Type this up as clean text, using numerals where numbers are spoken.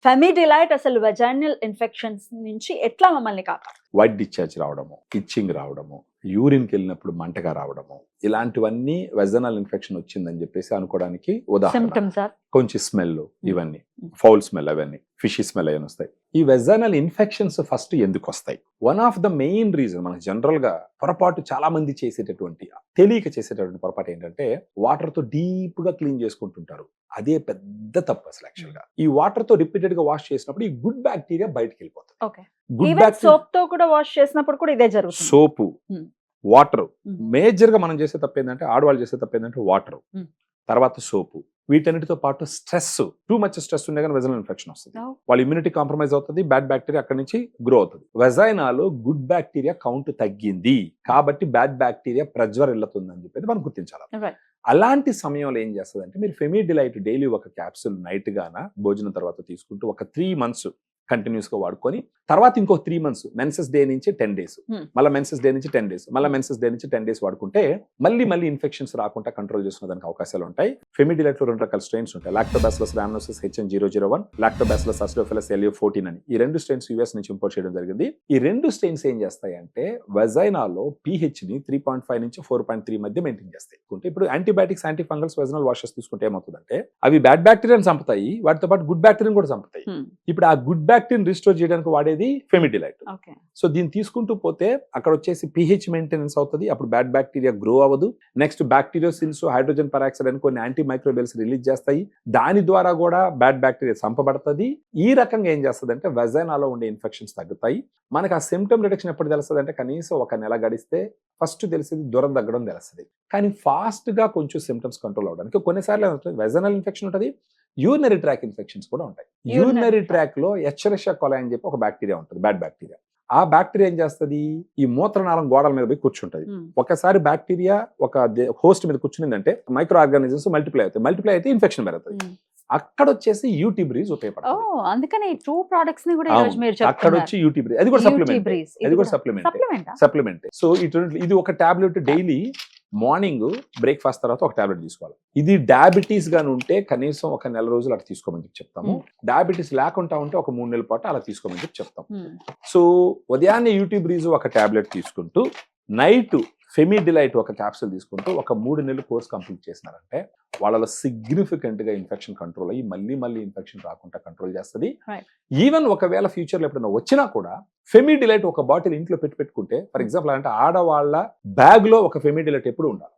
ఫెమిడిలైట్ అసలు vaginal infections నుంచి ఎట్లా మమ్మల్ని కాపాడు? వైట్ డిశ్చార్జ్ రావడము, ఇచ్చింగ్ రావడము, యూరిన్కి వెళ్ళినప్పుడు మంటగా రావడము, ఇలాంటివన్నీ వెజనల్ ఇన్ఫెక్షన్ వచ్చిందని చెప్పేసి అనుకోవడానికి ఉదాహరణ. Symptoms sir? కొంచెం స్మెల్, ఇవన్నీ ఫౌల్ స్మెల్, అవన్నీ ఫిషీ స్మెల్ అవన్నీ వస్తాయి. ఈ వెజనల్ ఇన్ఫెక్షన్స్ ఫస్ట్ ఎందుకు వస్తాయి? One of the main reason మనకు జనరల్ గా పొరపాటు చాలా మంది చేసేటటువంటి, తెలియక చేసేటటువంటి పొరపాటు ఏంటంటే వాటర్ తో డీప్ గా క్లీన్ చేసుకుంటుంటారు. అదే పెద్ద తప్పు అసలు యాక్చువల్ గా. ఈ వాటర్ తో రిపీటెడ్ గా వాష్ చేసినప్పుడు ఈ గుడ్ బ్యాక్టీరియా బయటకు వెళ్ళిపోతుంది. ఓకే. ఈవెన్ సోప్ తో కూడా వాష్ చేసినప్పుడు కూడా ఇదే జరుగుతుంది. సోపు, వాటర్, మేజర్ గా మనం చేసే తప్పు ఏంటంటే, ఆడవాళ్ళు చేసే తప్పు ఏంటంటే వాటర్, తర్వాత సోపు, వీటన్నిటితో పాటు స్ట్రెస్, టూ మచ్ స్ట్రెస్ ఉండే కానీ వెజనల్ ఇన్ఫెక్షన్ వస్తుంది. వాళ్ళ ఇమ్యూనిటీ కాంప్రమైజ్ అవుతుంది, బ్యాడ్ బ్యాక్టీరియా అక్కడి నుంచి గ్రో అవుతుంది. వెజైనాలో గుడ్ బ్యాక్టీరియా కౌంట్ తగ్గింది కాబట్టి బ్యాడ్ బ్యాక్టీరియా ప్రెజర్ వెళ్తుంది అని చెప్పేది మనం గుర్తించాలి. అలాంటి సమయంలో ఏం చేస్తుంది అంటే, మీరు ఫెమిడిలైట్ డైలీ ఒక క్యాప్సూల్ నైట్ గాన భోజనం తర్వాత తీసుకుంటూ ఒక 3 months కంటిన్యూస్ గా వాడుకొని, తర్వాత ఇంకో 3 months మెన్సెస్ డే నుంచి 10 days, మళ్ళీ మెన్సెస్ డే నుంచి 10 days, మళ్ళీ మెన్సెస్ డే నుంచి 10 days వాడుకుంటే మళ్ళీ ఇన్ఫెక్షన్స్ రాకుండా కంట్రోల్ చేసుకునేదానికి అవకాశాలు ఉంటాయి. ఫెమిడిలైట్ లో 2 రకాల స్ట్రెయిన్స్ ఉంటాయి. Lactobacillus rhamnosus HN001, Lactobacillus acidophilus LU14 అని. ఈ 2 స్ట్రెయిన్స్ యూఎస్ నుంచి ఇంపోర్ట్ చేయడం జరిగింది. ఈ 2 స్ట్రెయిన్స్ ఏం చేస్తాయంటే వెజైనాలో pH ని 3.5 నుంచి 4.3 మధ్య మెయింటైన్ చేస్తాయి. ఇప్పుడు antibiotics, anti fungals, vaginal washes తీసుకుంటే ఏమవుతుందంటే, అవి బ్యాడ్ బ్యాక్టీరియాని చంపుతాయి, వాటితో పాటు గుడ్ బ్యాక్టీరియాని కూడా చంపుతాయి. ఇప్పుడు ఆ గుడ్ బ్యాక్టీరియా రిస్టోర్ చేయడానికి వాడేది ఫెమిడిలైట్. సో దీన్ని తీసుకుంటూ పోతే అక్కడ వచ్చేసి pH మెయింటెనెన్స్ అవుతుంది. అప్పుడు బ్యాడ్ బ్యాక్టీరియా గ్రో అవ్వదు. నెక్స్ట్ బ్యాక్టీరియోసిల్స్, హైడ్రోజన్ పెరాక్సైడ్ అని కొన్ని యాంటీ మైక్రోబియల్స్ రిలీజ్ చేస్తాయి. దాని ద్వారా కూడా బ్యాడ్ బ్యాక్టీరియా చంపబడుతుంది. ఈ రకంగా ఏం చేస్తుంది అంటే, వెజైనాలో ఉండే ఇన్ఫెక్షన్స్ తగ్గుతాయి. మనకు ఆ సిమ్టమ్ రిడక్షన్ ఎప్పుడు తెలుస్తుంది అంటే, కనీసం 1 నెల గడిస్తే ఫస్ట్ తెలిసేది జ్వరం తగ్గడం తెలుస్తుంది. కానీ ఫాస్ట్ గా కొంచెం సిమ్టమ్స్ కంట్రోల్ అవడానికి కొన్నిసార్లు వెజనల్ ఇన్ఫెక్షన్ ఉంటుంది, యూరినరీ ట్రాక్ ఇన్ఫెక్షన్స్ కూడా ఉంటాయి. యూరినరీ ట్రాక్ లో ఎచ్చరిషియా కొలై అని చెప్పి ఒక బ్యాక్టీరియా ఉంటుంది, బ్యాడ్ బ్యాక్టీరియా. ఆ బ్యాక్టీరియా ఏం చేస్తుంది, ఈ మూత్రనాళం గోడల మీద పోయి కూర్చుంటది. ఒకసారి బ్యాక్టీరియా ఒక హోస్ట్ మీద కూర్చునిందంటే మైక్రో ఆర్గానిజమ్స్ మల్టిప్లై అయితే ఇన్ఫెక్షన్ పెరుగుతుంది. అక్కడ వచ్చేసి యూటీ బ్రీజ్ ఉపయోగపడుతుంది. అందుకని 2 products ని కూడా ఈ రోజు మీరు చెప్తున్నారు. అక్కడ వచ్చి యూటీ బ్రీజ్, అది కూడా సప్లిమెంట్. సో ఇది ఒక టాబ్లెట్ డైలీ మార్నింగ్ బ్రేక్ఫాస్ట్ తర్వాత ఒక టాబ్లెట్ తీసుకోవాలి. ఇది డయాబెటీస్ గాని ఉంటే కనీసం 1 నెల రోజులు అలా తీసుకోమని చెప్పి చెప్తాము. డయాబెటీస్ లేకుండా ఉంటే ఒక 3 నెలల పాటు అలా తీసుకోమని చెప్పి చెప్తాం. సో ఉదయాన్నే యూటీ బ్రీజ్ ఒక టాబ్లెట్ తీసుకుంటూ, నైట్ ఫెమిడిలైట్ ఒక క్యాప్సూల్ తీసుకుంటూ ఒక 3 నెలలు కోర్స్ కంప్లీట్ చేసినారంటే వాళ్ళలో సిగ్నిఫికెంట్ గా ఇన్ఫెక్షన్ కంట్రోల్ అయ్యి మళ్ళీ ఇన్ఫెక్షన్ రాకుండా కంట్రోల్ చేస్తుంది. ఈవెన్ ఒకవేళ ఫ్యూచర్ లో ఎప్పుడైనా వచ్చినా కూడా ఫెమిడిలైట్ ఒక బాటిల్ ఇంట్లో పెట్టుకుంటే, ఫర్ ఎగ్జాంపుల్ అంటే ఆడవాళ్ళ బ్యాగ్ లో ఒక ఫెమిడిలైట్ ఎప్పుడు ఉండాలి.